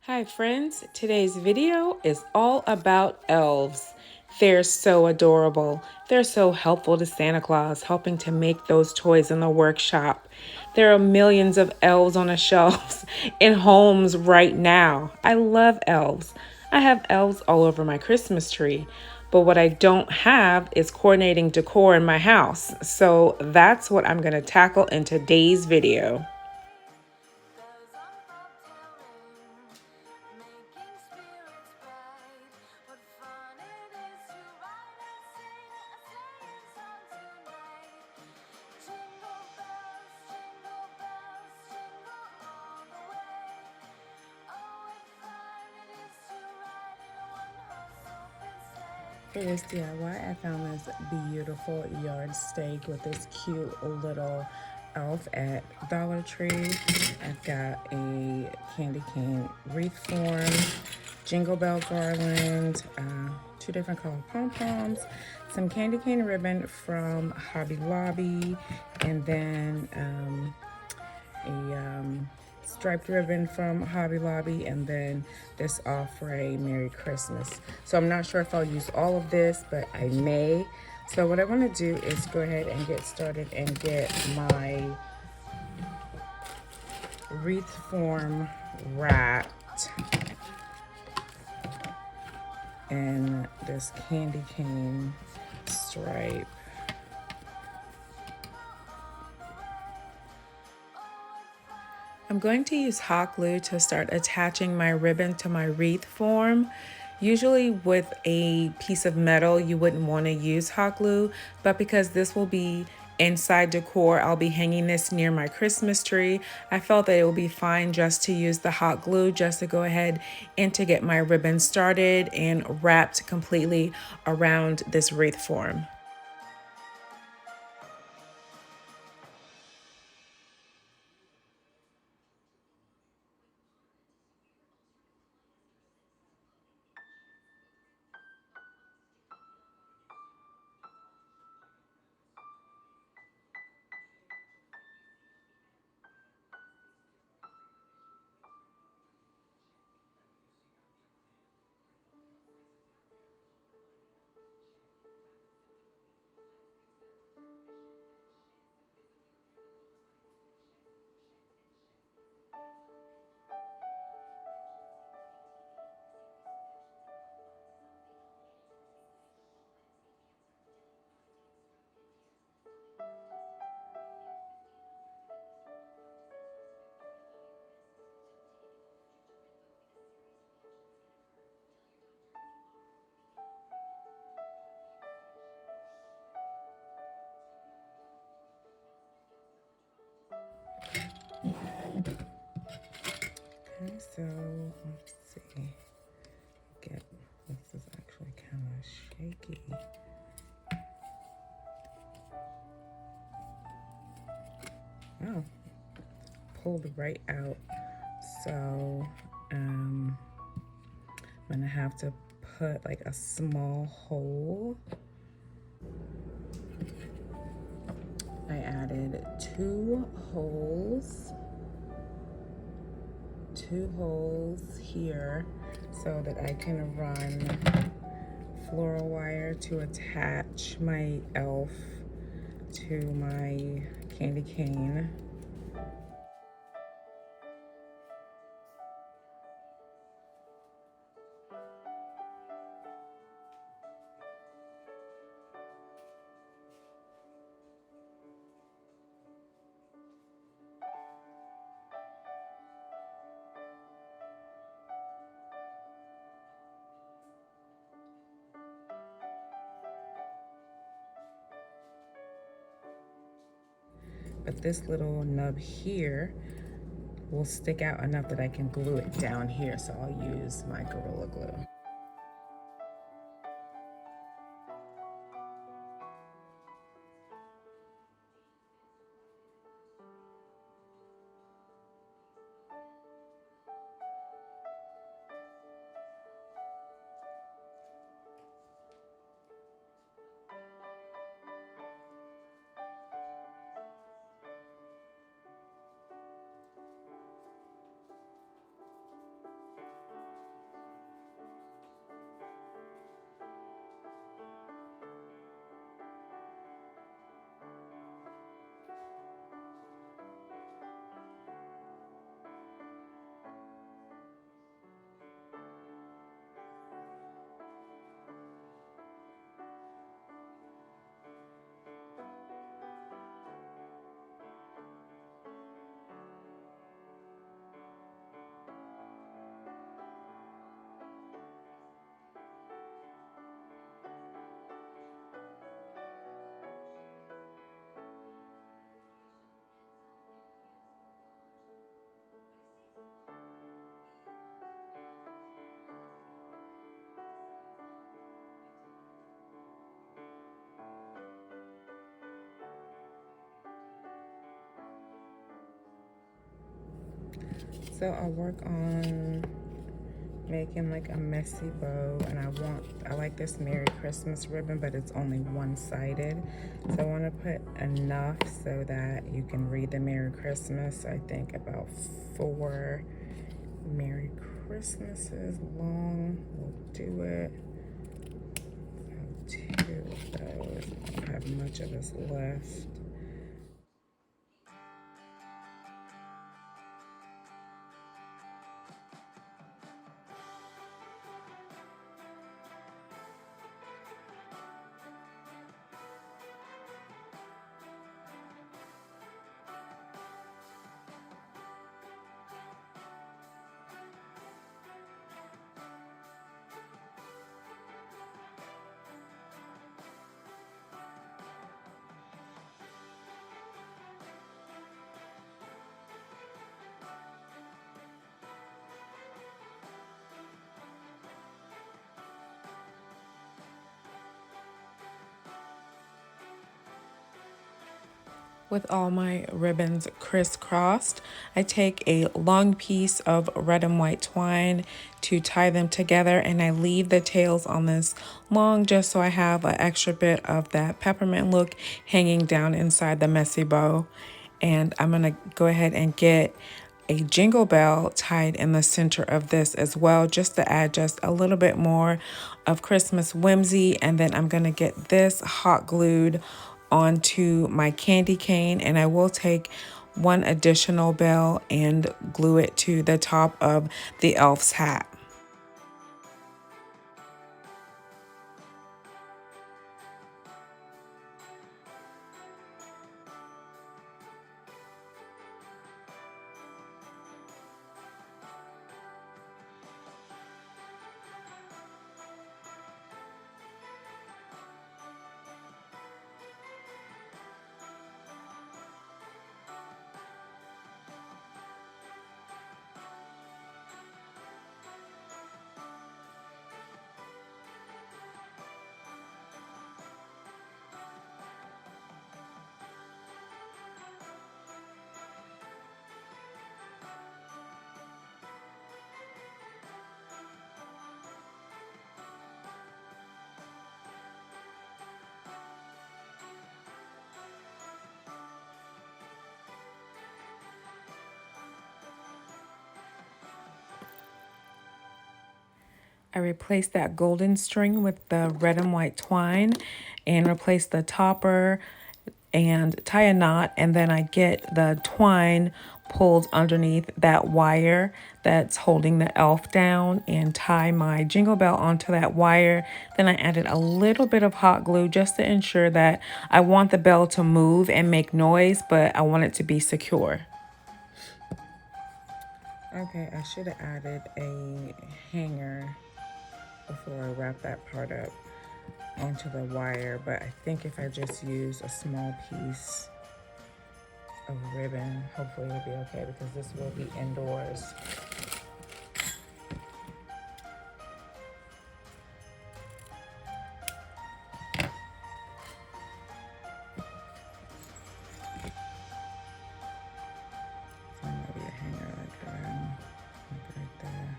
Hi friends, today's video is all about elves. They're so adorable. They're so helpful to Santa Claus, helping to make those toys in the workshop. There are millions of elves on the shelves in homes right now. I love elves. I have elves all over my Christmas tree. But what I don't have is coordinating decor in my house. So that's what I'm going to tackle in today's video. For this DIY, I found this beautiful yard stake with this cute little elf at Dollar Tree. I've got a candy cane wreath form, jingle bell garland, two different color pom-poms, some candy cane ribbon from Hobby Lobby, and then a striped ribbon from Hobby Lobby, and then this Offray Merry Christmas. So I'm not sure if I'll use all of this, but I may. So what I want to do is go ahead and get started and get my wreath form wrapped in this candy cane stripe. I'm going to use hot glue to start attaching my ribbon to my wreath form. Usually with a piece of metal, you wouldn't want to use hot glue, but because this will be inside decor, I'll be hanging this near my Christmas tree. I felt that it would be fine just to use the hot glue just to go ahead and to get my ribbon started and wrapped completely around this wreath form. Okay, so let's see. This is actually kind of shaky. Oh, pulled right out. So I'm gonna have to put like a small hole. I added two holes here so that I can run floral wire to attach my elf to my candy cane. But this little nub here will stick out enough that I can glue it down here, so I'll use my Gorilla Glue. So I'll work on making like a messy bow, and I like this Merry Christmas ribbon, but it's only one-sided. So I want to put enough so that you can read the Merry Christmas. I think about 4 Merry Christmases long. We'll do it. So 2 of those. I don't have much of this left. With all my ribbons crisscrossed, I take a long piece of red and white twine to tie them together, and I leave the tails on this long just so I have an extra bit of that peppermint look hanging down inside the messy bow. And I'm gonna go ahead and get a jingle bell tied in the center of this as well, just to add just a little bit more of Christmas whimsy. And then I'm gonna get this hot glued onto my candy cane, and I will take one additional bell and glue it to the top of the elf's hat. I replaced that golden string with the red and white twine and replace the topper and tie a knot, and then I get the twine pulled underneath that wire that's holding the elf down and tie my jingle bell onto that wire. Then I added a little bit of hot glue just to ensure that I want the bell to move and make noise, but I want it to be secure. Okay, I should have added a hanger before I wrap that part up onto the wire, but I think if I just use a small piece of ribbon, hopefully it'll be okay, because this will be indoors. So maybe a hanger like that, like right there,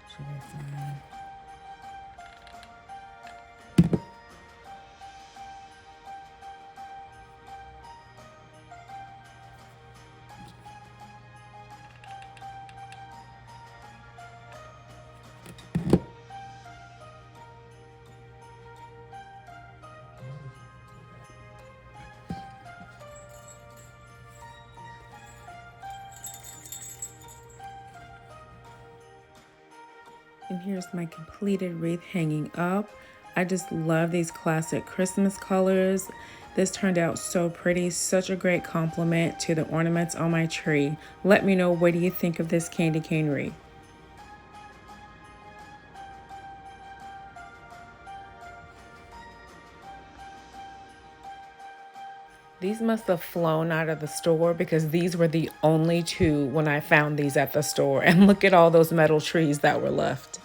should be fine. And here's my completed wreath hanging up. I just love these classic Christmas colors. This turned out so pretty, such a great compliment to the ornaments on my tree. Let me know, what do you think of this candy cane wreath? These must have flown out of the store, because these were the only 2 when I found these at the store. And look at all those metal trees that were left.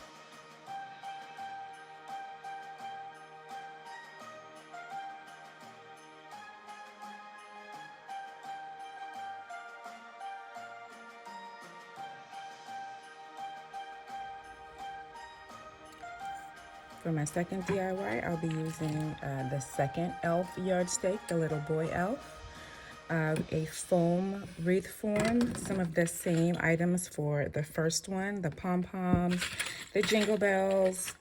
For my second DIY, I'll be using the second elf yardstick, the little boy elf. A foam wreath form, some of the same items for the first one, the pom-poms, the jingle bells.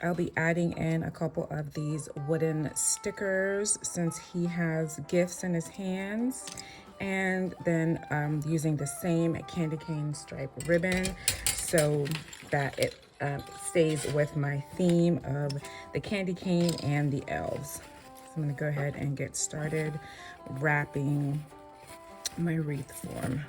I'll be adding in a couple of these wooden stickers since he has gifts in his hands. And then using the same candy cane stripe ribbon so that it stays with my theme of the candy cane and the elves. So I'm gonna go ahead and get started wrapping my wreath form.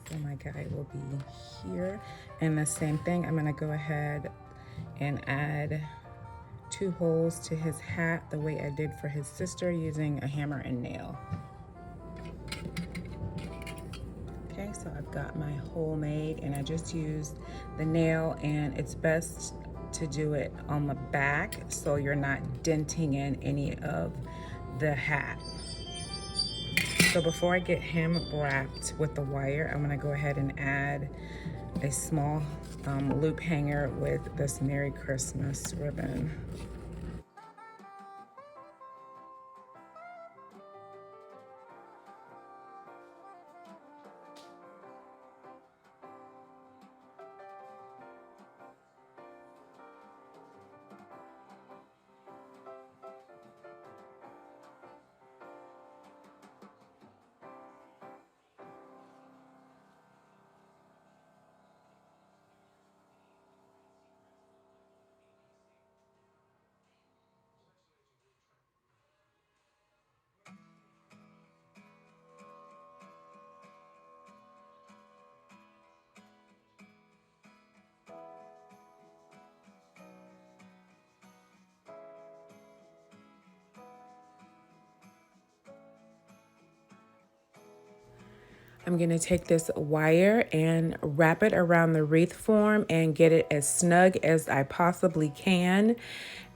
So my guy will be here. And the same thing, I'm gonna go ahead and add 2 holes to his hat the way I did for his sister using a hammer and nail. Okay, so I've got my hole made and I just used the nail, and it's best to do it on the back so you're not denting in any of the hat. So before I get him wrapped with the wire, I'm gonna go ahead and add a small loop hanger with this Merry Christmas ribbon. I'm gonna take this wire and wrap it around the wreath form and get it as snug as I possibly can.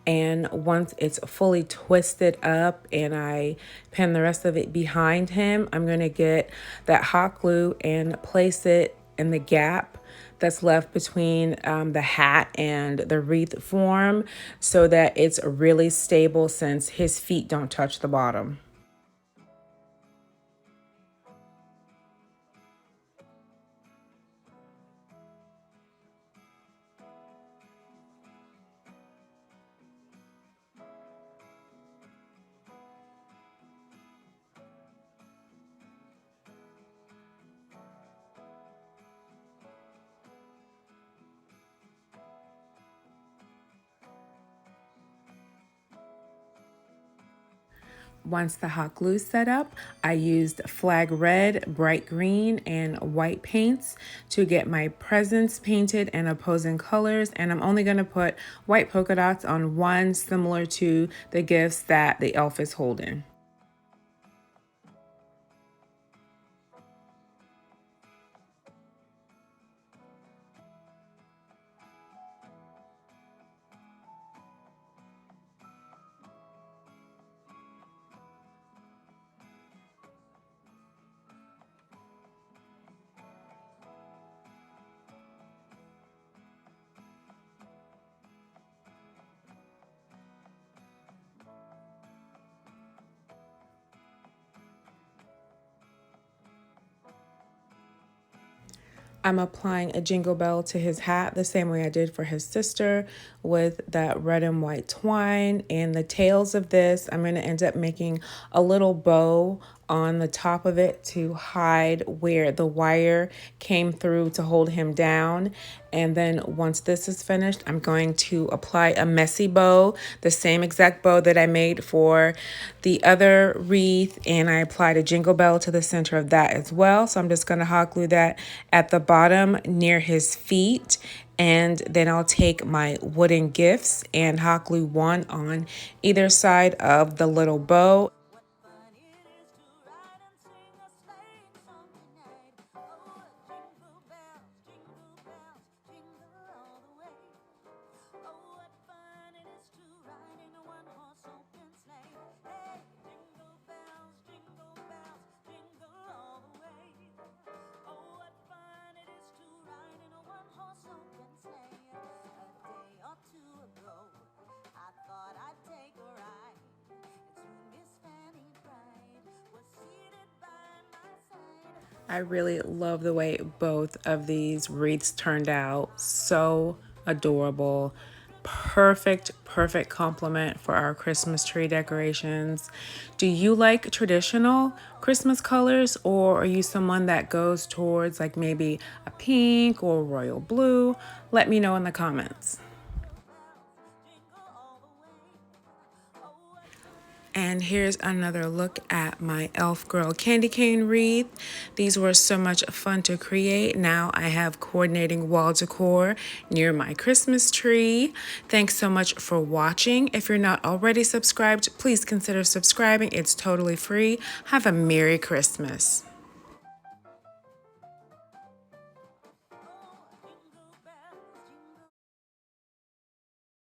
And once it's fully twisted up and I pin the rest of it behind him, I'm gonna get that hot glue and place it in the gap that's left between the hat and the wreath form so that it's really stable since his feet don't touch the bottom. Once the hot glue set up, I used flag red, bright green, and white paints to get my presents painted in opposing colors. And I'm only gonna put white polka dots on one, similar to the gifts that the elf is holding. I'm applying a jingle bell to his hat the same way I did for his sister with that red and white twine. And the tails of this, I'm going to end up making a little bow on the top of it to hide where the wire came through to hold him down. And then once this is finished, I'm going to apply a messy bow, the same exact bow that I made for the other wreath, and I applied a jingle bell to the center of that as well. So I'm just going to hot glue that at the bottom near his feet. And then I'll take my wooden gifts and hot glue one on either side of the little bow. I really love the way both of these wreaths turned out. So adorable. Perfect complement for our Christmas tree decorations. Do you like traditional Christmas colors, or are you someone that goes towards like maybe a pink or royal blue? Let me know in the comments. And here's another look at my Elf Girl candy cane wreath. These were so much fun to create. Now I have coordinating wall decor near my Christmas tree. Thanks so much for watching. If you're not already subscribed, please consider subscribing. It's totally free. Have a Merry Christmas.